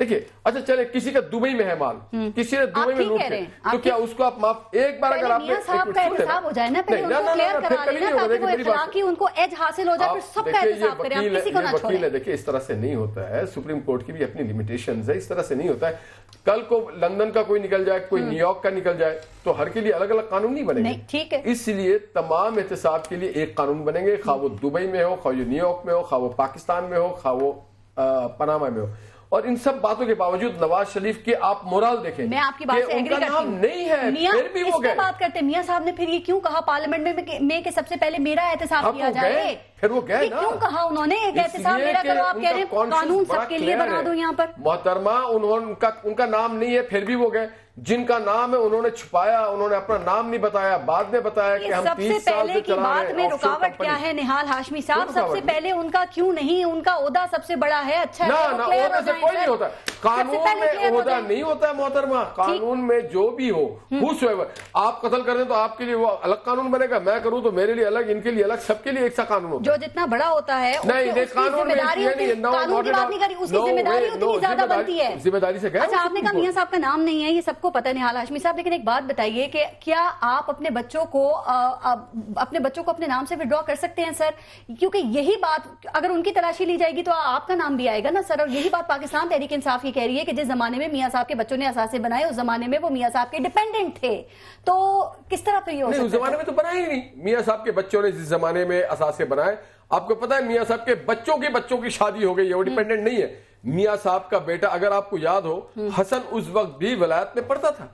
دیکھیے اچھا چلے کسی کا دبئی میں ہے مال, کسی نے دبئی میں لوٹ کے, تو کیا اس کو آپ معاف ایک بار اگر آپ نے صاحب کا احتساب ہو جائے نا, پہلے ان کو کلیئر کرا لینا تاکہ وہ اخلاقی ان کو ایج حاصل ہو جائے, پھر سب کا احتساب کریں, آپ کسی کو نہ چھوڑیں. وکیل ہے, دیکھیے اس طرح سے نہیں ہوتا ہے, سپریم کورٹ کی بھی اپنی لمیٹیشنز ہے, اس طرح سے نہیں ہوتا ہے. کل کو لندن کا کوئی نکل جائے, کوئی نیو یارک کا نکل جائے, تو ہر کے لیے الگ الگ قانون نہیں بنے گے. ٹھیک ہے, اس لیے تمام احتساب کے لیے ایک قانون بنیں گے, خواہ وہ دبئی میں ہو, خواہ وہ نیو یارک میں ہو, خواہ وہ پاکستان میں ہو, خواہ وہ پاناما میں ہو. اور ان سب باتوں کے باوجود نواز شریف کی آپ مورال دیکھیں, میں آپ کی بات سے ایگری کرتی ہوں, نہیں ہے پھر بھی وہ گئے. بات کرتے میاں صاحب نے پھر یہ کیوں کہا پارلیمنٹ میں کہ سب سے پہلے میرا احتساب کیا جائے, پھر وہ گئے نا, کیوں کہا انہوں نے ایک احتساب میرا کرو, آپ کہہ رہے ہیں قانون سب کے لیے بنا دو. یہاں پر محترمہ ان کا نام نہیں ہے, پھر بھی وہ گئے. جن کا نام ہے انہوں نے چھپایا, انہوں نے اپنا نام نہیں بتایا, بعد میں بتایا کہ ہم 30 سال سے چلا رہے ہیں. سب سے پہلے کی بات میں رکاوٹ کیا ہے نہال ہاشمی صاحب, سب سے پہلے ان کا کیوں نہیں, ان کا عہدہ سب سے بڑا ہے. اچھا نہ عہدہ سے کوئی نہیں ہوتا, قانون میں عہدہ نہیں ہوتا ہے محترمہ, قانون میں جو بھی ہو, آپ قتل کر دیں تو آپ کے لیے وہ الگ قانون بنے گا, میں کروں تو میرے لیے الگ, ان کے لیے الگ, سب کے لیے ایک سا قانون ہوتا ہے. جو جتنا بڑا ہوتا ہے نہیں قانون میں قانون کی بات نہیں کری, اس کی ذمہ داری اتنی زیادہ بنتی ہے. ذمہ داری سے اچھا آپ نے کہا میاں صاحب کا نام نہیں ہے, یہ سب کو پتہ ہے نہال ہاشمی صاحب, لیکن ایک بات بتائیے کہ کیا آپ اپنے بچوں کو اپنے نام سے وڈرا کر سکتے ہیں سر؟ کیونکہ یہی بات اگر ان کی تلاشی لی جائے گی تو آپ کا نام بھی آئے گا نا سر. اور یہی بات پاکستان تحریک انصاف یہ کہہ رہی ہے کہ جس زمانے میں میاں صاحب کے بچوں نے اثاثے بنائے, اس زمانے میں وہ میاں صاحب کے ڈیپینڈنٹ تھے, تو کس طرح پھر یہ ہو سکتا ہے؟ اس زمانے میں تو بنائے ہی نہیں. میاں صاحب کے بچوں نے جس زمانے میں اثاثے بنائے, آپ کو پتا ہے میاں صاحب کے بچوں کی شادی ہو گئی ہے, وہ ڈیپینڈنٹ نہیں ہے. میاں صاحب کا بیٹا, اگر آپ کو یاد ہو, حسن اس وقت بھی ولایت میں پڑھتا تھا,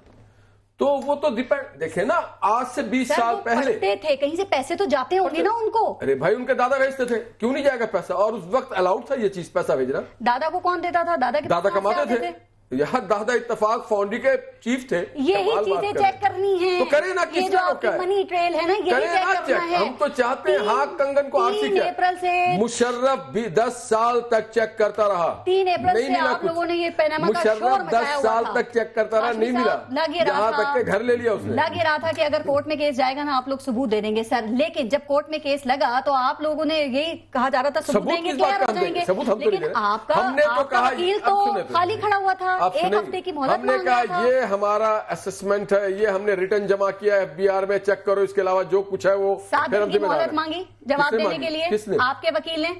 تو وہ تو دیکھیں نا, آج سے 20 سال پہلے پڑھتے تھے, کہیں سے پیسے تو جاتے ہوں گے نا ان کو. ارے بھائی ان کے دادا بھیجتے تھے, کیوں نہیں جائے گا پیسہ, اور اس وقت الاؤڈ تھا یہ چیز پیسہ بھیجنا. دادا کو کون دیتا تھا؟ دادا کماتے تھے. یہاں دادا اتفاق فاؤنڈری کے چیف تھے. یہی چیزیں چیک کرنی ہیں تو کریں نا, یہ جو آپ کی منی ٹریل ہے نا, یہی چیک کرنا ہے. ہم تو چاہتے ہیں ہاک کنگن کو آرسی کیا, 3 اپریل سے مشرف بھی 10 سال تک چیک کرتا رہا, 3 اپریل سے آپ لوگوں نے یہ پیناما کا شور مچایا ہوا تھا. 10 سال تک چیک کرتا رہا, نہیں ملا, یہاں تک کہ گھر لے لیا اس نے. لگ یہ رہا تھا کہ اگر کورٹ میں کیس جائے گا نا آپ لوگ ثبوت دے دیں گے سر, لیکن جب کورٹ میں کیس لگا تو آپ لوگوں نے یہی کہا جا رہا تھا ثبوت دیں گے, کلیئر ہو جائیں گے, لیکن آپ کا وکیل تو خالی کھڑا ہوا تھا, 1 ہفتے کی مہلت مانگ رہا تھا. یہ ہمارا اسسمنٹ ہے, یہ ہم نے ریٹرن جمع کیا ہے FBR میں, چیک کرو, اس کے علاوہ جو کچھ ہے وہ 7 دن کی مہلت مانگی جواب دینے کے لیے. آپ کے وکیل نے,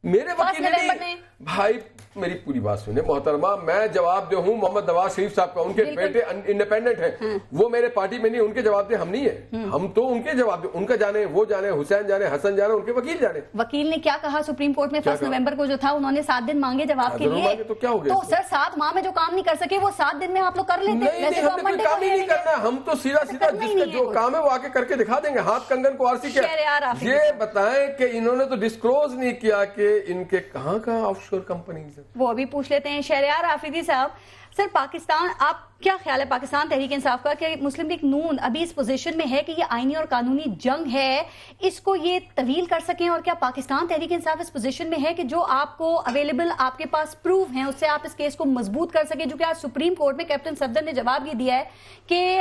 میرے وکیل نے, بھائی میری پوری بات سنیں محترمہ, میں جواب دے ہوں محمد نواز شریف صاحب کا, ان کے بیٹے انڈیپینڈنٹ ہیں, وہ میرے پارٹی میں نہیں, ان کے جواب دے ہم نہیں ہیں, ہم تو ان کے جواب دے, ان کا جانے, وہ جانے, حسین جانے, حسن جانے, ان کے وکیل جانے. وکیل نے کیا کہا سپریم کورٹ میں 1 نومبر کو جو تھا, انہوں نے 7 دن مانگے جواب کے لیے, تو کیا ہو گیا؟ تو سر 7 ماہ میں جو کام نہیں کر سکے وہ 7 دن میں آپ لوگ کر لیتے. نہیں, ہم نے کام ہی نہیں کرنا, ہم تو سیدھا جس کا جو کام ہے وہ آ کے کر کے دکھا دیں گے. ہاتھ کنگن کو آرسی کیا, یہ بتائیں کہ انہوں نے تو ڈسکلوز نہیں کیا کہ ان کے کہاں آف شور کمپنیز ہیں, وہ ابھی پوچھ لیتے ہیں. شہریار آفریدی صاحب, سر پاکستان, آپ کیا خیال ہے پاکستان تحریک انصاف کا کہ مسلم لیگ نون ابھی اس پوزیشن میں ہے کہ یہ آئینی اور قانونی جنگ ہے, اس کو یہ طویل کر سکیں, اور کیا پاکستان تحریک انصاف اس پوزیشن میں ہے کہ جو آپ کو اویلیبل, آپ کے پاس پروف ہیں, اس سے آپ اس کیس کو مضبوط کر سکیں, جو کہ آج سپریم کورٹ میں کیپٹن صفدر نے جواب یہ دیا ہے کہ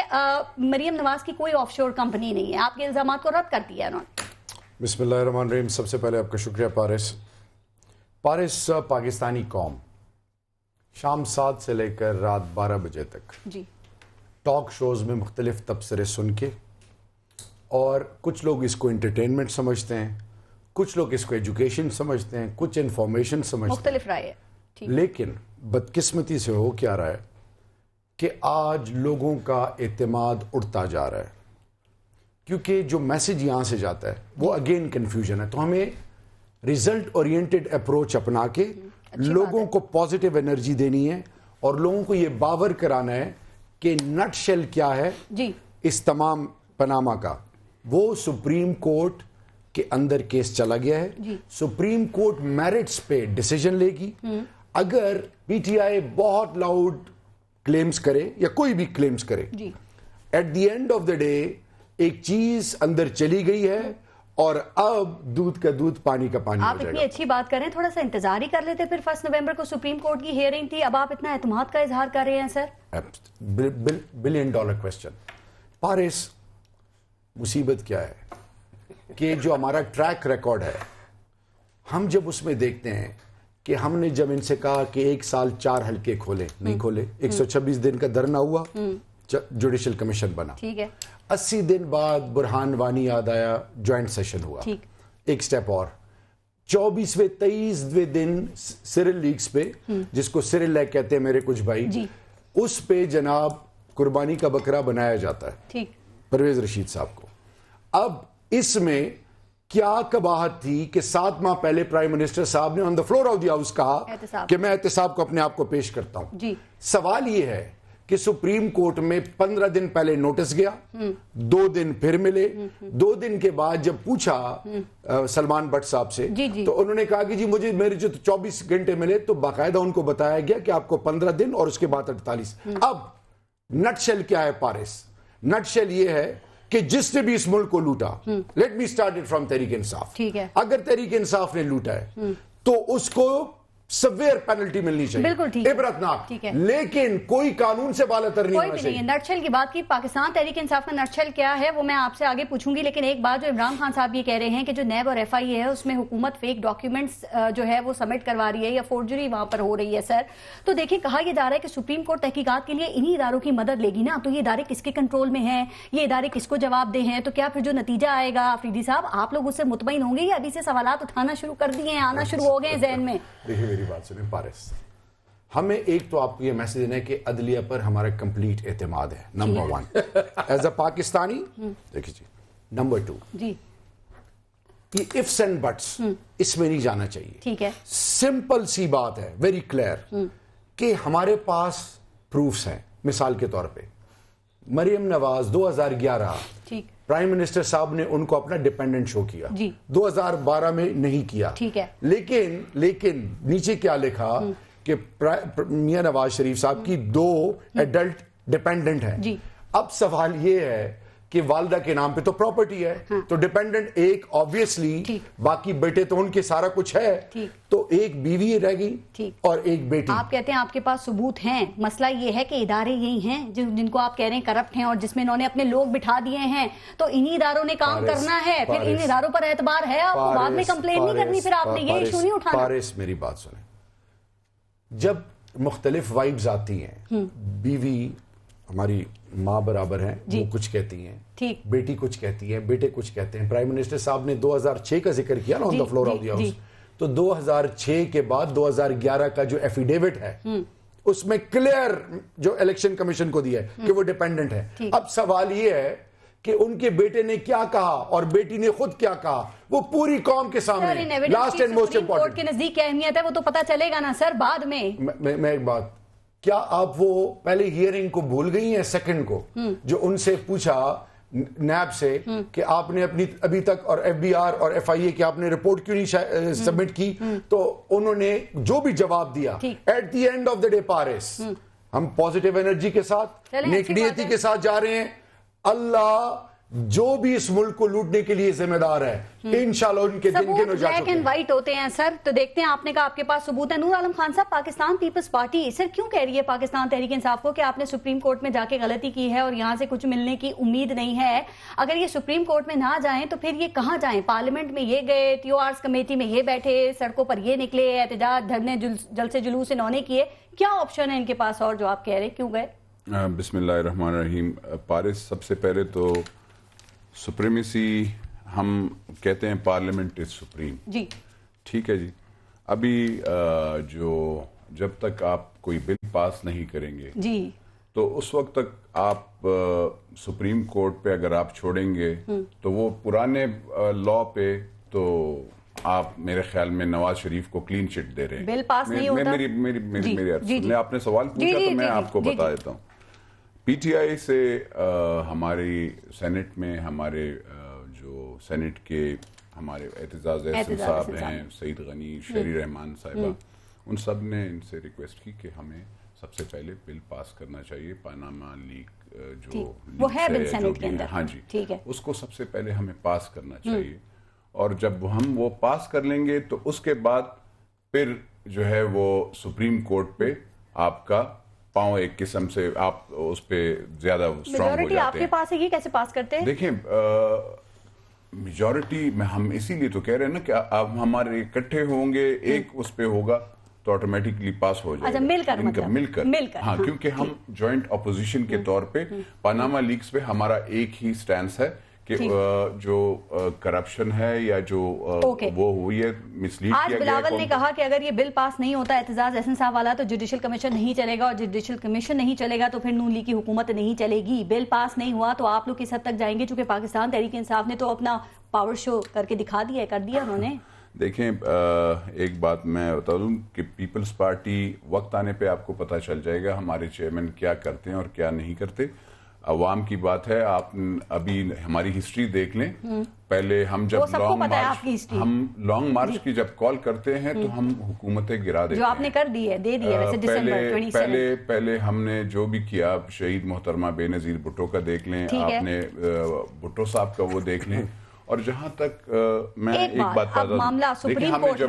مریم نواز کی کوئی آف شور کمپنی نہیں ہے, آپ کے الزامات کو رد کر دیا ہے انہوں نے. بسم اللہ الرحمن الرحیم. سب سے پہلے آپ کا شکریہ پارس. پاکستانی قوم شام 7 سے لے کر رات 12 بجے تک ٹاک شوز میں مختلف تبصرے سن کے, اور کچھ لوگ اس کو انٹرٹینمنٹ سمجھتے ہیں, کچھ لوگ اس کو ایجوکیشن سمجھتے ہیں, کچھ انفارمیشن سمجھتے ہیں, مختلف رائے ہے, لیکن بدقسمتی سے ہو کیا رہا ہے کہ آج لوگوں کا اعتماد اڑتا جا رہا ہے, کیونکہ جو میسج یہاں سے جاتا ہے وہ اگین کنفیوژن ہے. تو ہمیں ریزلٹ اورینٹڈ اپروچ اپنا کے لوگوں کو پازیٹیو انرجی دینی ہے, اور لوگوں کو یہ باور کرانا ہے کہ نٹ شیل کیا ہے اس تمام پاناما کا. وہ سپریم کورٹ کے اندر کیس چلا گیا ہے, سپریم کورٹ میرٹس پہ ڈیسیجن لے گی. اگر پی ٹی آئی بہت لاؤڈ کلیمز کرے یا کوئی بھی کلیمز کرے, at the end of the day ایک چیز اندر چلی گئی ہے, اور اب دودھ کا دودھ پانی کا پانی. آپ اتنی اچھی بات کر رہے ہیں, تھوڑا سا انتظار ہی کر لیتے, پھر 1 نومبر کو سپریم کورٹ کی ہیئرنگ تھی, اب آپ اتنا اعتماد کا اظہار کر رہے ہیں سر. $1 بلین کوسچن. پارس, مصیبت کیا ہے کہ جو ہمارا ٹریک ریکارڈ ہے, ہم جب اس میں دیکھتے ہیں کہ ہم نے جب ان سے کہا کہ 1 سال 4 حلقے کھولے، نہیں کھولے، 126 دن کا دھرنا ہوا، جوڈیشل کمیشن بنا، 80 دن بعد برہان وانی یاد آیا، جوائنٹ سیشن ہوا، ایک سٹیپ اور 24ویں 23ویں دن سیرل لیگز پہ، جس کو سیرل لیگ کہتے ہیں میرے کچھ بھائی، اس پہ جناب قربانی کا بکرا بنایا جاتا ہے پرویز رشید صاحب کو. اب اس میں کیا قباحت تھی کہ 7 ماہ پہلے پرائم منسٹر صاحب نے on the floor of the house کہا کہ میں احتساب کو اپنے آپ کو پیش کرتا ہوں. سوال یہ ہے کہ سپریم کورٹ میں 15 دن پہلے نوٹس گیا، 2 دن پھر ملے، 2 دن کے بعد جب پوچھا سلمان بٹ صاحب سے تو انہوں نے کہا کہ جی مجھے میرے جو 24 گھنٹے ملے، تو باقاعدہ ان کو بتایا گیا کہ آپ کو 15 دن اور اس کے بعد 48. اب نٹ شیل کیا ہے پارس؟ نٹ شیل یہ ہے کہ جس نے بھی اس ملک کو لوٹا، let me start it from Tehreek Insaf, اگر تحریک انصاف نے لوٹا ہے تو اس کو سویر پینلٹی ملنی چاہیے، عبرتناک، لیکن کوئی قانون سے بالاتر نہیں ہونا چاہیے. نٹ شیل کی بات کی، پاکستان تحریک انصاف کا نٹ شیل کیا ہے وہ میں آپ سے آگے پوچھوں گی، لیکن ایک بات جو عمران خان صاحب یہ کہہ رہے ہیں کہ جو نیب اور ایف آئی اے ہے اس میں حکومت فیک ڈاکیومنٹس جو ہے وہ سبمٹ کروا رہی ہے یا فورجری وہاں پر ہو رہی ہے. سر تو دیکھیں کہا یہ جا رہا ہے کہ سپریم کورٹ تحقیقات کے لیے انہی اداروں کی مدد لے گی نا، تو یہ ادارے کس کے کنٹرول میں ہیں، یہ ادارے کس کو جواب دہ ہیں، تو کیا پھر جو نتیجہ آئے گا آفریدی صاحب آپ لوگ اس سے مطمئن ہوں گے یا ابھی سے سوالات اٹھانا شروع کر دیے ہیں، آنا شروع ہو گئے ہیں ذہن میں؟ دیکھیں میری بات سنیں پارس، ہمیں ایک تو آپ کو یہ میسج دینا ہے کہ عدلیہ پر ہمارا کمپلیٹ اعتماد ہے، نمبر 1 ایز اے پاکستانی. دیکھیں جی نمبر 2 یہ ifs and buts اس میں نہیں جانا چاہیے. ٹھیک ہے، سمپل سی بات ہے، ویری کلیئر، کہ ہمارے پاس پروفس ہیں. مثال کے طور پہ مریم نواز 2011 پرائم منسٹر صاحب نے ان کو اپنا ڈیپینڈنٹ شو کیا، 2012 میں نہیں کیا، لیکن نیچے کیا لکھا کہ میاں نواز شریف صاحب کی 2 ایڈلٹ ڈیپینڈنٹ ہیں. اب سوال یہ ہے کہ والدہ کے نام پہ تو پراپرٹی ہے، تو ڈیپینڈنٹ ایک آبویسلی، باقی بیٹے تو ان کے سارا کچھ ہے، تو ایک بیوی رہ گئی اور ایک بیٹی. آپ کہتے ہیں آپ کے پاس ثبوت ہیں، مسئلہ یہ ہے کہ ادارے یہی ہیں جن کو آپ کہہ رہے ہیں کرپٹ ہیں اور جس میں انہوں نے اپنے لوگ بٹھا دیے ہیں، تو انہی اداروں نے کام کرنا ہے، پھر ان اداروں پر اعتبار ہے، آپ کو بعد میں کمپلین نہیں کرنی، پھر آپ نے یہ ایشو نہیں اٹھانا. پارس میری بات سنیں، جب مختلف وائبز آتی ہیں، بیوی ہماری ماں برابر ہیں، وہ کچھ کہتی ہیں، بیٹی کچھ کہتی ہے، بیٹے کچھ کہتے ہیں. پرائم منسٹر صاحب نے 2006 کا ذکر کیا نا on the floor of the house, تو 2006 کے بعد 2011 کا جو ایفیڈیوٹ ہے اس میں کلیئر جو الیکشن کمیشن کو دیا ہے کہ وہ ڈیپینڈنٹ ہے. اب سوال یہ ہے کہ ان کے بیٹے نے کیا کہا اور بیٹی نے خود کیا کہا، وہ پوری قوم کے سامنے لاسٹ اینڈ موسٹ امپورٹنٹ کے نزدیک کیا اہمیت ہے وہ تو پتا چلے گا نا سر بعد میں. میں ایک بات، کیا آپ وہ پہلے ہیئرنگ کو بھول گئی ہیں سیکنڈ کو، جو ان سے پوچھا نیب سے کہ آپ نے اپنی ابھی تک اور ایف بی آر اور ایف آئی اے کی آپ نے رپورٹ کیوں نہیں سبمٹ کی، تو انہوں نے جو بھی جواب دیا at the end of the day پارس، ہم پازیٹیو انرجی کے ساتھ نیک نیتی کے ساتھ جا رہے ہیں. اللہ جو بھی اس ملک کو لوٹنے کے لیے ذمہ دار ہے انشاءاللہ ان کے دن کے نو جا چکے ہیں. بلیک اینڈ وائٹ ہوتے ہیں سر، تو دیکھتے ہیں آپ نے کہا آپ کے پاس ثبوت ہے. نور عالم خان صاحب، پاکستان پیپلز پارٹی سر کیوں کہہ رہی ہے پاکستان تحریک انصاف کو کہ آپ نے سپریم کورٹ میں جا کے غلطی کی ہے اور یہاں سے کچھ ملنے کی امید نہیں ہے؟ اگر یہ سپریم کورٹ میں نہ جائیں تو پھر یہ کہاں جائیں؟ پارلیمنٹ میں یہ گئے، ٹی او آرز کمیٹی میں یہ بیٹھے، سڑکوں پر یہ نکلے، احتجاج، دھرنے، جلسے جلوس انہوں نے کیے، کیا آپشن ہے ان کے پاس اور جو آپ کہہ رہے کیوں گئے؟ بسم اللہ الرحمن الرحیم. پارس، سب سے پہلے تو سپریمیسی ہم کہتے ہیں پارلیمنٹ از سپریم، جی ٹھیک ہے جی. ابھی جب تک آپ کوئی بل پاس نہیں کریں گے جی تو اس وقت تک آپ سپریم کورٹ پہ اگر آپ چھوڑیں گے تو وہ پرانے لا پہ تو آپ میرے خیال میں نواز شریف کو کلین چٹ دے رہے ہیں. بل پاس نہیں ہوتا. میری آپ نے سوال پوچھا تو میں آپ کو بتا دیتا ہوں. پی ٹی آئی سے ہماری سینٹ میں ہمارے جو سینٹ کے ہمارے اعتزاز احسن صاحب ہیں، سعید غنی، شہری رحمان صاحبہ، ان سب نے ان سے ریکویسٹ کی کہ ہمیں سب سے پہلے بل پاس کرنا چاہیے پاناما لیک جو وہ ہے بل سینٹ کے اندر، ہاں جی ٹھیک ہے، اس کو سب سے پہلے ہمیں پاس کرنا چاہیے. اور جب ہم وہ پاس کر لیں گے تو اس کے بعد پھر جو ہے وہ سپریم کورٹ پہ آپ کا پاؤں ایک قسم سے آپ اس پہ زیادہ اسٹرانگ ہو جاتے ہیں. آپ کے پاس ہے، یہ کیسے پاس کرتے ہیں؟ دیکھیں میجورٹی میں ہم اسی لیے تو کہہ رہے ہیں نا کہ اب ہمارے اکٹھے ہوں گے، ایک اس پہ ہوگا تو آٹومیٹکلی پاس ہو جائے گا، مل کر ہاں، کیونکہ ہم جوائنٹ اپوزیشن کے طور پہ پاناما لیکس پہ ہمارا ایک ہی سٹینس ہے کہ جو کرپشن ہے یا جو وہ ہوئی ہے مس لیڈ کیا گیا ہے۔ آج بلاول نے کہا کہ اگر یہ بل پاس نہیں ہوتا اعتزاز احسن صاحب والا تو جوڈیشل کمیشن نہیں چلے گا، اور جوڈیشل کمیشن نہیں چلے گا تو پھر نون لیگ کی حکومت نہیں چلے گی۔ بل پاس نہیں ہوا تو آپ لوگ کس حد تک جائیں گے؟ چونکہ پاکستان تحریک انصاف نے تو اپنا پاور شو کر کے دکھا دیا ہے، کر دیا انہوں نے۔ دیکھیں ایک بات میں بتا دوں کہ پیپلز پارٹی وقت آنے پہ آپ کو پتہ چل جائے گا ہمارے چیئرمین کیا کرتے ہیں اور کیا نہیں کرتے۔ عوام کی بات ہے، آپ ابھی ہماری ہسٹری دیکھ لیں، پہلے ہم جب لانگ مارچ کی جب کال کرتے ہیں تو ہم حکومتیں گرا دیتے ہیں، جو آپ نے کر دی ہے، دے دی ہے ویسے دسمبر 27۔ پہلے ہم نے جو بھی کیا، شہید محترمہ بے نظیر بھٹو کا دیکھ لیں، آپ نے بھٹو صاحب کا وہ دیکھ لیں، اور جہاں تک میں ایک بات دیکھیں، ہمیں جب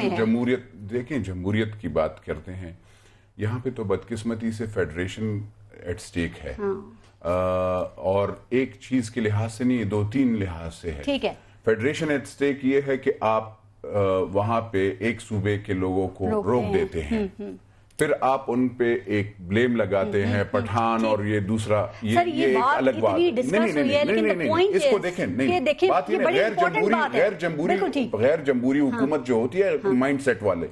جمہوریت کی بات کرتے ہیں، یہاں پہ تو بدقسمتی سے فیڈریشن ایٹ سٹیک ہے، اور ایک چیز کے لحاظ سے نہیں، 2-3 لحاظ سے ہے۔ فیڈریشن ایٹ سٹیک یہ ہے کہ آپ وہاں پہ ایک صوبے کے لوگوں کو روک دیتے ہیں، پھر آپ ان پہ ایک بلیم لگاتے ہیں، پٹھان اور یہ دوسرا، یہ ایک الگ بات نہیں، اس کو دیکھیں، نہیں بات یہ غیر جمہوری حکومت جو ہوتی ہے مائنڈ سیٹ والے،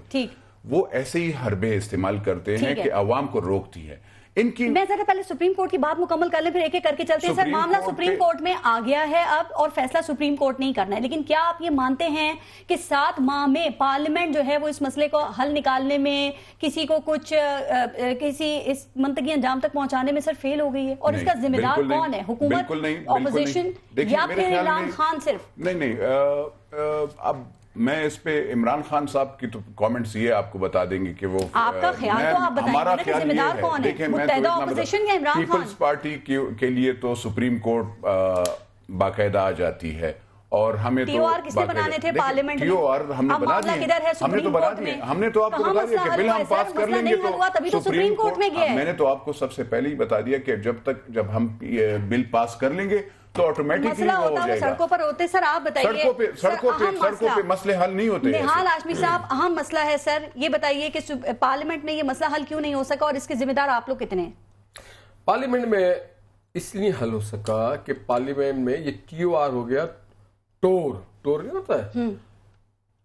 وہ ایسے ہی حربے استعمال کرتے ہیں کہ عوام کو روکتی ہے۔ میں ذرا پہلے سپریم کورٹ کی بات مکمل کر لیں، پھر ایک ایک کر کے چلتے ہیں۔ سر معاملہ سپریم کورٹ میں آ گیا ہے اب، اور فیصلہ سپریم کورٹ نہیں کرنا ہے، لیکن کیا آپ یہ مانتے ہیں کہ 7 ماہ میں پارلیمنٹ جو ہے وہ اس مسئلے کو حل نکالنے میں، کسی کو کچھ کسی اس منطقی انجام تک پہنچانے میں سر فیل ہو گئی ہے؟ اور اس کا ذمہ دار کون ہے؟ حکومت، اپوزیشن، یا پھر عمران خان صرف؟ نہیں، اب میں اس پہ عمران خان صاحب کی تو کامنٹس یہ آپ کو بتا دیں گے کہ وہ آپ کا خیال تو آپ ہمارا بتائیں گے، ذمہ دار کون ہے؟ متحدہ اپوزیشن یا عمران خان؟ پیپلز پارٹی کے لیے تو سپریم کورٹ باقاعدہ آ جاتی ہے، اور ہمیں تو کس نے بنانے تھے پارلیمنٹ میں؟ ٹی او آر ہم نے بنا دیے، ہم نے تو آپ کو بتا دیا کہ بل ہم پاس کر لیں گے تو سپریم کورٹ میں گیا ہے۔ میں نے تو آپ کو سب سے پہلے ہی بتا دیا کہ جب ہم بل پاس کر لیں گے تو آٹومیٹکلی وہ ہو جائے گا۔ سڑکوں پر ہوتے سر، آپ بتائیے، سڑکوں پہ مسئلے حل نہیں ہوتے۔ نہال ہاشمی صاحب، اہم مسئلہ ہے سر، یہ بتائیے کہ پارلیمنٹ میں یہ مسئلہ حل کیوں نہیں ہو سکا، اور اس کے ذمہ دار آپ لوگ کتنے ہیں؟ پارلیمنٹ میں اس لیے حل ہو سکا کہ پارلیمنٹ میں یہ ٹی او آر ہو گیا، ٹور نہیں ہوتا ہے،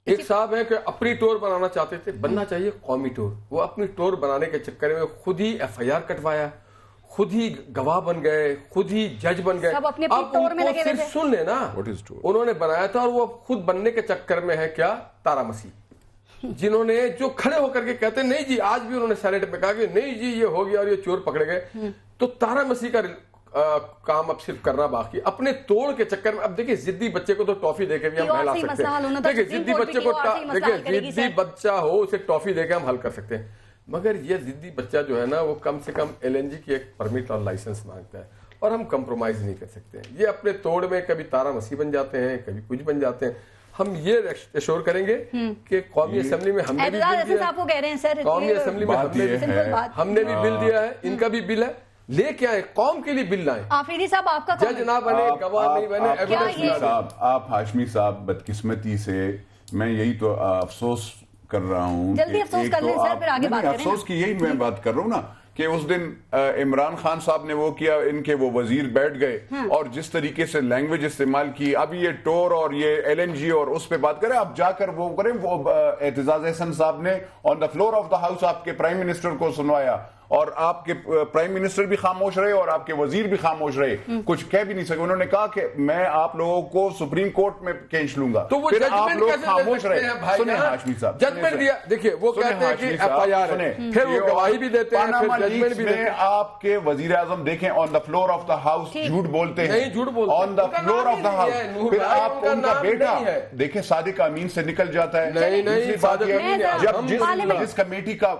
ایک صاحب ہے کہ اپنی ٹور بنانا چاہتے تھے، بننا چاہیے قومی ٹور، وہ اپنی ٹور بنانے کے چکر میں خود ہی ایف آئی آر کٹوایا، خود ہی گواہ بن گئے، خود ہی جج بن گئے۔ اب ان کو صرف سن لینا، انہوں نے بنایا تھا، اور وہ خود بننے کے چکر میں ہے کیا؟ تارا مسیح، جنہوں نے جو کھڑے ہو کر کے کہتے ہیں نہیں جی، آج بھی انہوں نے سینیٹ میں کہا کہ نہیں جی یہ ہو گیا اور یہ چور پکڑے گئے، تو تارا مسیح کا کام اب صرف کرنا باقی، اپنے توڑ کے چکر میں۔ اب دیکھیں ضدی بچے کو تو ٹافی دے کے بھی ہم بہلا سکتے ہیں، دیکھیں ضدی بچے کو، دیکھیں ضدی بچہ ہو اسے ٹافی دے کے ہم حل کر سکتے ہیں، مگر یہ ضدی بچہ جو ہے نا وہ کم سے کم ایل این جی کی ایک پرمٹ اور لائسنس مانگتا ہے، اور ہم کمپرومائز نہیں کر سکتے ہیں۔ یہ اپنے توڑ میں کبھی تارا مسیح بن جاتے ہیں، کبھی کچھ بن جاتے ہیں۔ ہم یہ ایشور کریں گے کہ قومی اسمبلی میں ہم نے بھی بل دیا ہے، قومی اسمبلی میں ہم نے بھی بل دیا ہے، ان کا بھی بل ہے، لے کے آئے قوم کے لیے بل لائیں۔ آفریدی صاحب آپ کا جج نہ بنے، گواہ نہیں بنے۔ آپ ہاشمی صاحب بدقسمتی سے، میں یہی تو افسوس کر رہا ہوں، جلدی افسوس کر لیں سر، پھر آگے بات کریں۔ افسوس کی یہی میں بات کر رہا ہوں نا کہ اس دن عمران خان صاحب نے وہ کیا، ان کے وہ وزیر بیٹھ گئے اور جس طریقے سے لینگویج استعمال کی، اب یہ ٹور اور یہ ایل این جی اور اس پہ بات کریں، اب جا کر وہ کریں، وہ اعتزاز احسن صاحب نے on the floor of the house آپ کے پرائم منسٹر کو سنوایا، اور آپ کے پرائم منسٹر بھی خاموش رہے اور آپ کے وزیر بھی خاموش رہے، کچھ کہہ بھی نہیں سکے۔ انہوں نے کہا کہ میں آپ لوگوں کو سپریم کورٹ میں کھینچ لوں گا، تو وہ پھر آپ لوگ خاموش رہے۔ سنیں ہاشمی صاحب، ججمنٹ دیا، دیکھیے وہ کہتے ہیں کہ ایف آئی آر ہے، پھر وہ گواہی بھی دیتے ہیں، پھر ججمنٹ بھی دیتے ہیں۔ آپ کے وزیر اعظم دیکھیں on the floor of the house جھوٹ بولتے ہیں، نہیں جھوٹ بولتے، on the floor of the house, پھر آپ ان کا بیٹا دیکھیں صادق امین سے نکل جاتا ہے۔ جب جس کمیٹی کا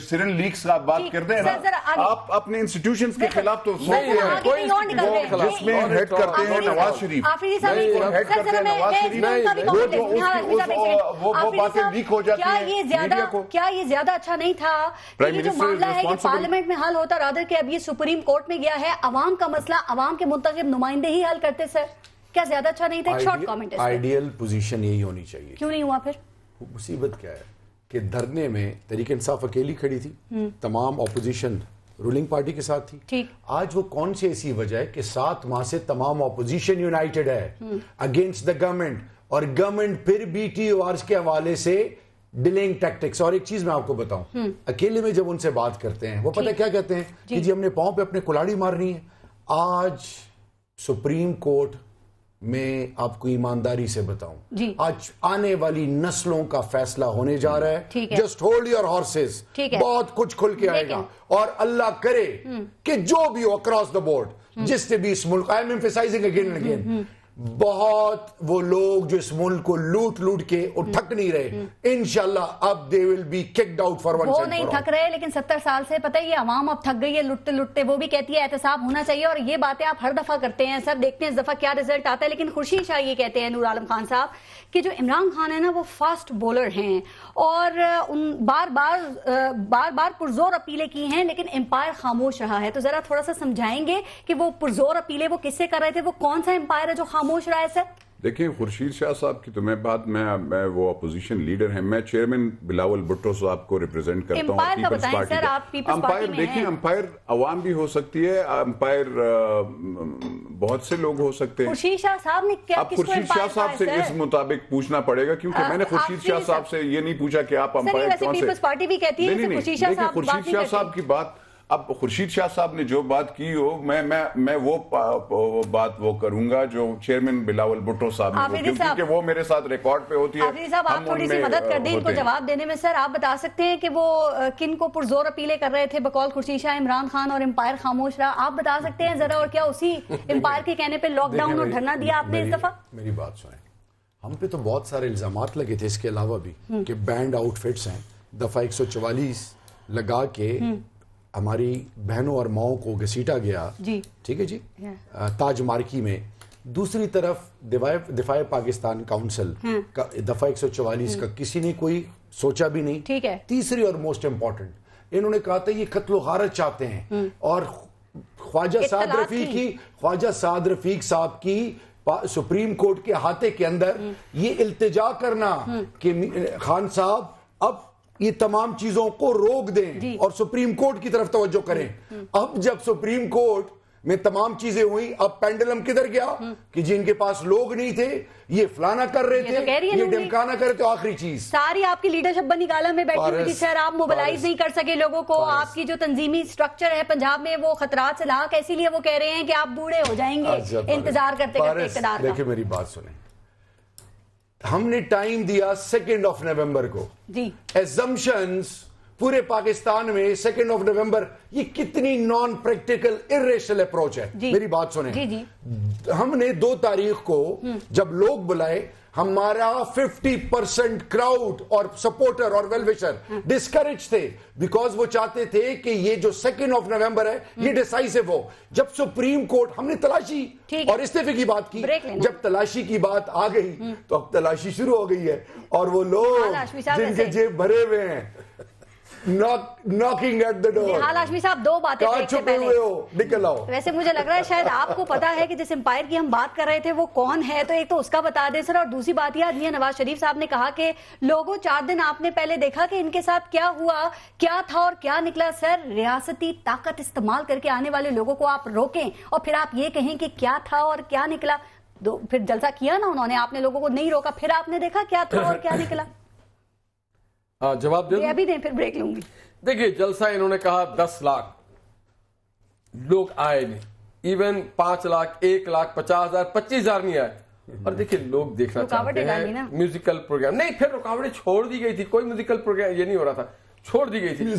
سیرن لیکس کا بات کرتے ہیں نا، آپ اپنے انسٹیٹیوشنز کے خلاف تو سوچتے ہیں، جس میں ہیڈ کرتے ہیں نواز شریف، ہیڈ کرتے ہیں نواز شریف، وہ باتیں لیک ہو جاتی ہیں میڈیا کو۔ کیا یہ زیادہ اچھا نہیں تھا کہ یہ جو معاملہ ہے کہ پارلیمنٹ میں حل ہوتا، رادر کہ اب یہ سپریم کورٹ میں گیا ہے، عوام کا مسئلہ عوام کے منتخب نمائندے ہی حل کرتے سر؟ کیا زیادہ اچھا نہیں تھا؟ ایک شارٹ کامنٹ. آئیڈیل پوزیشن یہی ہونی چاہیے. کیوں نہیں ہوا پھر؟ مصیبت کیا ہے کہ دھرنے میں تحریک انصاف اکیلی کھڑی تھی, تمام اپوزیشن رولنگ پارٹی کے ساتھ تھی. آج وہ کون سی ایسی وجہ ہے کہ 7 ماہ سے تمام اپوزیشن یونائٹڈ ہے اگینسٹ دا گورنمنٹ, اور گورنمنٹ پھر بی ٹی او آرز کے حوالے سے ڈیلنگ ٹیکٹکس. اور ایک چیز میں آپ کو بتاؤں, اکیلے میں جب ان سے بات کرتے ہیں وہ پتہ کیا کہتے ہیں کہ جی ہم نے پاؤں پہ اپنے کلاڑی مارنی ہے. آج سپریم کورٹ میں آپ کو ایمانداری سے بتاؤں, آج آنے والی نسلوں کا فیصلہ ہونے جا رہا ہے. جسٹ ہولڈ یور ہارسز, بہت کچھ کھل کے آئے گا, اور اللہ کرے کہ جو بھی ہو اکراس دا بورڈ جس نے بھی اس ملک, I am emphasizing again and again, بہت وہ لوگ جو اس ملک کو لوٹ لوٹ کے اور تھک نہیں رہے, انشاءاللہ اب they will be kicked out for once. وہ نہیں تھک رہے, لیکن 70 سال سے پتہ یہ عوام اب تھک گئی ہے لٹتے لٹتے. وہ بھی کہتی ہے احتساب ہونا چاہیے, اور یہ باتیں آپ ہر دفعہ کرتے ہیں سر, دیکھتے ہیں اس دفعہ کیا رزلٹ آتا ہے. لیکن خورشید شاہ یہ کہتے ہیں, نور عالم خان صاحب, کہ جو عمران خان ہے نا وہ فاسٹ بولر ہیں, اور بار بار پرزور اپیلیں کی ہیں, لیکن امپائر خاموش رہا ہے. تو ذرا تھوڑا سا سمجھائیں گے کہ وہ پرزور اپیلیں وہ کس سے کر رہے تھے, وہ کون سا امپائر ہے جو خاموش رہا ہے سر؟ دیکھیں خورشید شاہ صاحب کی تو میں بات, میں وہ اپوزیشن لیڈر ہیں, میں چیئرمین بلاول بھٹو صاحب کو ریپرزینٹ کرتا ہوں پیپلز پارٹی کا. امپائر دیکھیں, امپائر عوام بھی ہو سکتی ہے, امپائر بہت سے لوگ ہو سکتے ہیں. خورشید شاہ صاحب نے کیا, اب خورشید شاہ صاحب سے اس مطابق پوچھنا پڑے گا, کیونکہ میں نے خورشید شاہ صاحب سے یہ نہیں پوچھا کہ آپ امپائر کون سے. پیپلز پارٹی بھی کہتی ہے خورشید شاہ صاحب کی بات, اب خورشید شاہ صاحب نے جو بات کی ہو, میں وہ بات وہ کروں گا جو چیئرمین بلاول بھٹو صاحب نے, کیونکہ وہ میرے ساتھ ریکارڈ پہ ہوتی ہے. آفریدی صاحب آپ تھوڑی سی مدد کر دیں ان کو جواب دینے میں. سر آپ بتا سکتے ہیں کہ وہ کن کو پرزور اپیلیں کر رہے تھے بقول خورشید شاہ؟ عمران خان, اور امپائر خاموش رہا. آپ بتا سکتے ہیں ذرا, اور کیا اسی امپائر کے کہنے پہ لاک ڈاؤن اور دھرنا دیا آپ نے اس دفعہ؟ میری بات سنیں, ہم پہ تو بہت سارے الزامات لگے تھے اس کے علاوہ بھی کہ بینڈ آؤٹ فٹس ہیں, دفعہ 144 لگا کے ہماری بہنوں اور ماؤں کو گھسیٹا گیا, ٹھیک ہے جی, تاج مارکی میں. دوسری طرف دفاع پاکستان کاؤنسل کا دفعہ 144 کا کسی نے کوئی سوچا بھی نہیں. ٹھیک ہے. تیسری اور موسٹ امپورٹنٹ, انہوں نے کہا تھا یہ قتل و غارت چاہتے ہیں, اور خواجہ سعد رفیق صاحب کی سپریم کورٹ کے احاطے کے اندر یہ التجا کرنا کہ خان صاحب اب یہ تمام چیزوں کو روک دیں اور سپریم کورٹ کی طرف توجہ کریں. اب جب سپریم کورٹ میں تمام چیزیں ہوئی, اب پینڈلم کدھر گیا کہ جن کے پاس لوگ نہیں تھے یہ فلانا کر رہے تھے, یہ ڈمکانا کر رہے تھے. آخری چیز ساری آپ کی لیڈرشپ بنی گالا میں بیٹھی ہوئی تھی سر, آپ موبلائز نہیں کر سکے لوگوں کو. آپ کی جو تنظیمی سٹرکچر ہے پنجاب میں وہ خطرات سے لاحق ہے, اسی لیے وہ کہہ رہے ہیں کہ آپ بوڑھے ہو جائیں گے انتظار کرتے کرتے اقتدار کا. دیکھیں میری بات سنیں, ہم نے ٹائم دیا 2 نومبر کو. ایزمپشنز پورے پاکستان میں 2 نومبر, یہ کتنی نان پریکٹیکل ارریشنل اپروچ ہے. میری بات سنیں, ہم نے 2 تاریخ کو جب لوگ بلائے, ہمارا 50% کراؤڈ اور سپورٹر اور ویل وشر ڈسکریج تھے, بیکاز وہ چاہتے تھے کہ یہ جو 2 نومبر ہے یہ ڈیسائیسو ہو. جب سپریم کورٹ, ہم نے تلاشی اور استعفے کی بات کی, جب تلاشی کی بات آ گئی تو اب تلاشی شروع ہو گئی ہے, اور وہ لوگ جن کے جیب بھرے ہوئے ہیں knocking at the door. حال ہاشمی صاحب 2 باتیں نکل آؤ. ویسے مجھے لگ رہا ہے شاید آپ کو پتا ہے کہ جس امپائر کی ہم بات کر رہے تھے وہ کون ہے, تو ایک تو اس کا بتا دیں سر, اور دوسری بات یہ آدمی نواز شریف صاحب نے کہا کہ لوگوں 4 دن آپ نے پہلے دیکھا کہ ان کے ساتھ کیا ہوا, کیا تھا اور کیا نکلا. سر ریاستی طاقت استعمال کر کے آنے والے لوگوں کو آپ روکیں اور پھر آپ یہ کہیں کہ کیا تھا اور کیا نکلا. پھر جلسہ کیا نا انہوں نے, آپ نے لوگوں کو نہیں روکا, پھر آپ نے دیکھا کیا تھا اور کیا نکلا. جواب دیں, ابھی دیں پھر بریک لوں گی. دیکھیے جلسہ انہوں نے کہا 10 لاکھ لوگ آئے نہیں, ایون 5 لاکھ 1 لاکھ 50,000 25,000 نہیں آئے. اور دیکھیے لوگ دیکھنا چاہتے ہیں میوزیکل پروگرام. نہیں, پھر رکاوٹیں چھوڑ دی گئی تھی, کوئی میوزیکل پروگرام یہ نہیں ہو رہا تھا, چھوڑ دی گئی تھی.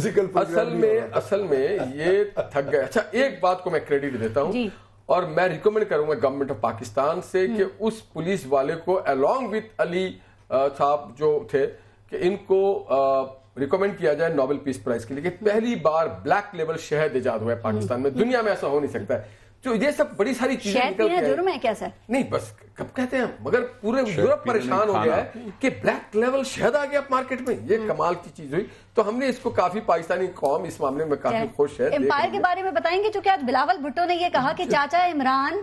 اصل میں یہ تھک گئے. اچھا ایک بات کو میں کریڈٹ دیتا ہوں, اور میں ریکمینڈ کروں گا گورنمنٹ آف پاکستان سے کہ اس پولیس والے کو along with علی صاحب جو تھے کہ ان کو ریکمینڈ کیا جائے نوبل پیس پرائز کے لیے. پہلی بار بلیک لیبل شہد ایجاد ہوا ہے پاکستان میں, دنیا میں ایسا ہو نہیں سکتا ہے. جو یہ سب بڑی ساری چیزیں نکل کے جرم ہے کیا سر؟ نہیں بس کب کہتے ہیں, مگر پورے یورپ پریشان ہو گیا ہے کہ بلیک لیول شہد آ گیا مارکیٹ میں. یہ کمال کی چیز ہوئی, تو ہم نے اس کو کافی پاکستانی قوم اس معاملے میں کافی خوش ہے. امپائر کے بارے میں بتائیں گے, چونکہ آج بلاول بھٹو نے یہ کہا کہ چاچا عمران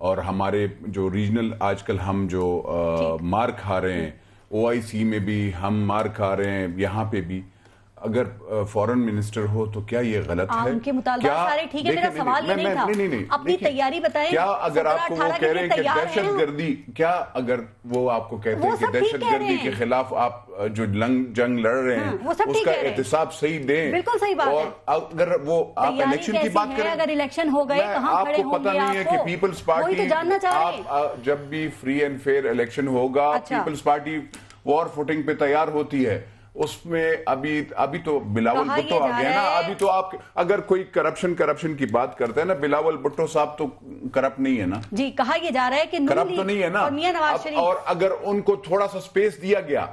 اور ہمارے جو ریجنل آج کل ہم جو مار کھا رہے ہیں OIC میں بھی ہم مار کھا رہے ہیں, یہاں پہ بھی اگر فورن منسٹر ہو تو کیا یہ غلط ہے؟ ان کے مطالبات سارے ٹھیک ہے, میرا سوال یہ نہیں تھا, اپنی تیاری بتائیں. کیا اگر آپ کو وہ کہہ رہے ہیں کہ دہشت گردی, کیا اگر وہ آپ کو کہتے ہیں کہ دہشت گردی کے خلاف آپ جو جنگ لڑ رہے ہیں اس کا احتساب صحیح دیں, بالکل صحیح بات ہے, اور اگر وہ آپ الیکشن کی بات کریں, اگر الیکشن ہو گئے کہاں کھڑے ہوں گے, آپ کو پتہ نہیں ہے کہ پیپلز پارٹی آپ جب بھی فری اینڈ فیئر الیکشن ہوگا پیپلز پارٹی وار فوٹنگ پہ تیار ہوتی ہے, اس میں ابھی تو بلاول بھٹو آ گیا نا. ابھی تو آپ اگر کوئی کرپشن کی بات کرتے ہیں نا, بلاول بھٹو صاحب تو کرپٹ نہیں ہے نا جی, کہا یہ جا رہا ہے کہ کرپٹ تو نہیں ہے نا, اور اگر ان کو تھوڑا سا سپیس دیا گیا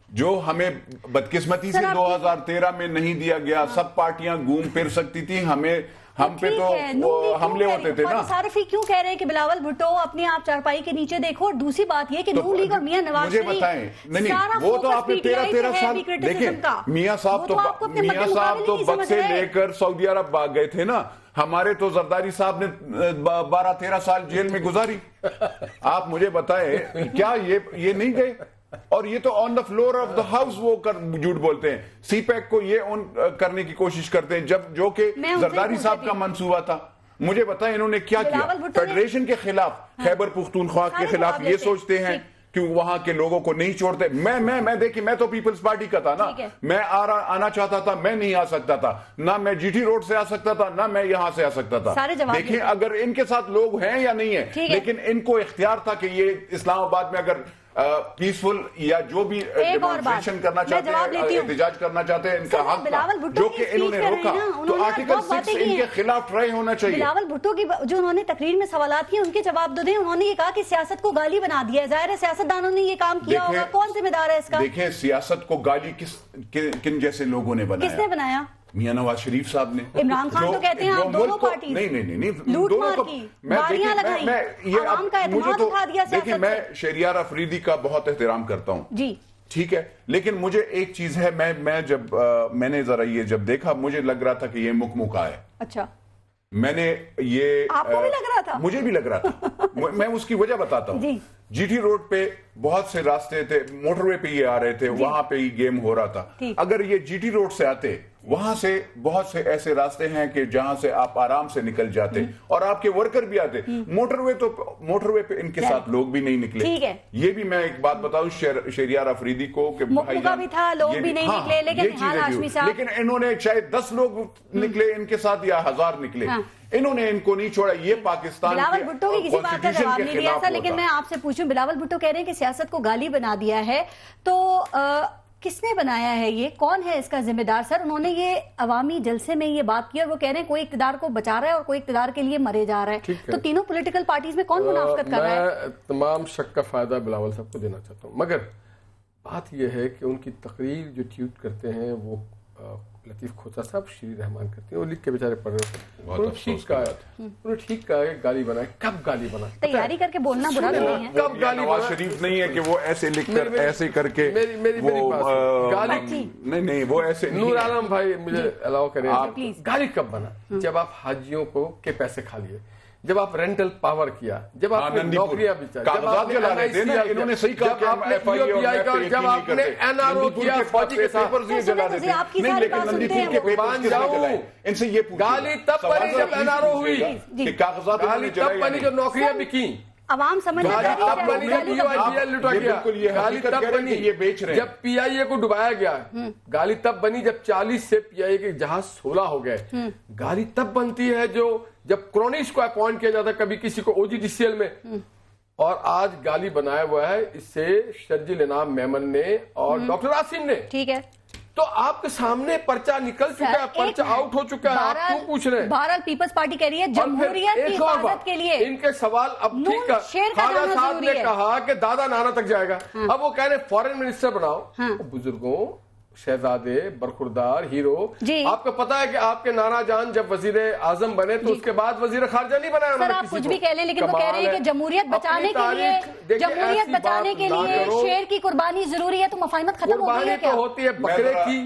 جو ہمیں بدقسمتی سے 2013 میں نہیں دیا گیا, سب پارٹیاں گھوم پھر سکتی تھی, ہم پہ تو حملے ہوتے تھے نا. صارفی کیوں کہہ رہے ہیں کہ بلاول بھٹو اپنے آپ چارپائی کے نیچے دیکھو, اور دوسری بات یہ کہ نون لیگ اور میاں نواز شریف, مجھے بتائیں, نہیں وہ تو آپ نے 13 سال دیکھیں, میاں صاحب تو بد سے لے کر سعودی عرب بھاگ گئے تھے نا, ہمارے تو زرداری صاحب نے 12-13 سال جیل میں گزاری. آپ مجھے بتائیں کیا یہ نہیں گئے؟ اور یہ تو on the floor of the house وہ جھوٹ بولتے ہیں. سی پیک کو یہ اون کرنے کی کوشش کرتے ہیں جو کہ زرداری صاحب کا منصوبہ تھا. مجھے بتائیں انہوں نے کیا کیا فیڈریشن کے خلاف, خیبر پختونخوا کے خلاف یہ سوچتے ہیں کہ وہاں کے لوگوں کو نہیں چھوڑتے. میں دیکھیں, میں تو پیپلز پارٹی کا تھا نا, میں آنا چاہتا تھا, میں نہیں آ سکتا تھا, نہ میں GT روڈ سے آ سکتا تھا, نہ میں یہاں سے آ سکتا تھا. دیکھیں اگر ان کے ساتھ لوگ ہیں یا نہیں ہیں, لیکن ان کو اختیار تھا کہ یہ اسلام آباد میں اگر پیسفل یا جو بھی ڈیمونسٹریشن کرنا چاہتے ہیں, احتجاج کرنا چاہتے ہیں, ان کا حق تھا جو کہ انہوں نے روکا. تو آرٹیکل 6 ان کے خلاف ٹرائی ہونا چاہیے. بلاول بھٹو کی جو انہوں نے تقریر میں سوالات کیے ان کے جواب دو دیں. انہوں نے یہ کہا کہ سیاست کو گالی بنا دیا ہے, ظاہر ہے سیاستدانوں نے یہ کام کیا ہوگا, کون ذمہ دار ہے اس کا؟ دیکھیں سیاست کو گالی کن جیسے لوگوں نے بنایا؟ کس نے بنایا؟ میاں نواز شریف صاحب نے. عمران خان تو کہتے ہیں آپ دونوں پارٹی نہیں لوٹ مار کی, باریاں لگائیں, عوام کا اعتماد اٹھا دیا سیاست سے. دیکھیں میں شہریار افریدی کا بہت احترام کرتا ہوں جی, ٹھیک ہے, لیکن مجھے ایک چیز ہے, میں نے ذرا یہ جب دیکھا مجھے لگ رہا تھا کہ یہ مکمکا ہے. اچھا, میں نے یہ آپ کو بھی لگ رہا تھا؟ مجھے بھی لگ رہا تھا. میں اس کی وجہ بتاتا ہوں. GT روڈ پہ بہت سے راستے تھے, موٹر وے پہ یہ آ رہے تھے, وہاں پہ ہی گیم ہو رہا تھا. اگر یہ GT روڈ سے آتے, وہاں سے بہت سے ایسے راستے ہیں کہ جہاں سے آپ آرام سے نکل جاتے اور آپ کے ورکر بھی آتے. موٹر وے پہ ان کے ساتھ لوگ بھی نہیں نکلے. یہ بھی میں ایک بات بتاؤں شہریار افریدی کو کہ مکمکا بھی تھا, لوگ بھی نہیں نکلے, لیکن انہوں نے چاہے 10 لوگ نکلے ان کے ساتھ یا 1000 نکلے, انہوں نے ان کو نہیں چھوڑا. یہ پاکستان بلاول بھٹو کی کسی بات کا جواب نہیں دیا تھا, لیکن میں آپ سے پوچھوں, بلاول بھٹو کہہ رہے ہیں کہ سیاست کو گالی بنا دیا ہے, تو کس نے بنایا ہے, یہ کون ہے اس کا ذمہ دار؟ سر انہوں نے یہ عوامی جلسے میں یہ بات کی اور وہ کہہ رہے ہیں کوئی اقتدار کو بچا رہا ہے اور کوئی اقتدار کے لیے مرے جا رہا ہے. تو تینوں پولیٹیکل پارٹیز میں کون منافقت کر رہا ہے؟ میں تمام شک کا فائدہ بلاول صاحب کو دینا چاہتا ہوں, مگر بات یہ ہے کہ ان کی تقریر جو ٹویٹ کرتے ہیں وہ لطیف کھوسا صاحب شری رحمان کرتے ہیں, وہ لکھ کے بیچارے پڑھ رہے تھے. انہوں نے ٹھیک کہا کہ گالی بنائے. کب گالی بنا؟ تیاری کر کے بولنا برا نہیں ہے. کب گالی نواز شریف نہیں ہے کہ وہ ایسے لکھ کر ایسے کر کے نہیں وہ ایسے. نور عالم بھائی مجھے الاؤ کریں, گالی کب بنا؟ جب آپ حاجیوں کو کے پیسے کھا لیے, جب آپ رینٹل پاور کیا, جب آپ نے نوکریاں بچا, جب آپ نے NICL کیا, جب آپ نے EOPI کا, جب آپ نے NRO کیا, فوجی کے ساتھ ان سے یہ گالی تب بنی جب NRO ہوئی, گالی تب بنی جو نوکریاں بھی کی, عوام سمجھ تب بنی جب EOPI لٹا گیا, گالی تب بنی جب PIA کو ڈبایا گیا, گالی تب بنی جب 40 سے PIA کے جہاز 16 ہو گئے, گالی تب بنتی ہے جب کرونیش کو اپوائنٹ کیا جاتا ہے کبھی کسی کو OGDCL میں, اور آج گالی بنایا ہوا ہے اس سے شرجیل انعام میمن نے اور ڈاکٹر عاصم نے. ٹھیک ہے, تو آپ کے سامنے پرچہ نکل چکا ہے, پرچہ آؤٹ ہو چکا ہے, آپ کیوں پوچھ رہے ہیں؟ بہرحال پیپلز پارٹی کہہ رہی ہے جمہوریت کی حفاظت کے لیے ان کے سوال اب ٹھیک ہے. خواجہ صاحب نے کہا کہ دادا نانا تک جائے گا, اب وہ کہہ رہے ہیں فورن منسٹر بناؤ. بزرگوں, شہزادے, برخوردار, ہیرو, آپ کو پتا ہے کہ آپ کے نانا جان جب وزیر اعظم بنے تو اس کے بعد وزیر خارجہ نہیں بنایا. سر آپ کچھ بھی کہہ لیں, لیکن وہ کہہ رہے ہیں کہ جمہوریت بچانے کے لیے شیر کی قربانی ضروری ہے, تو مفاہمت ختم ہو گئی ہے. قربانی تو ہوتی ہے بکرے کی,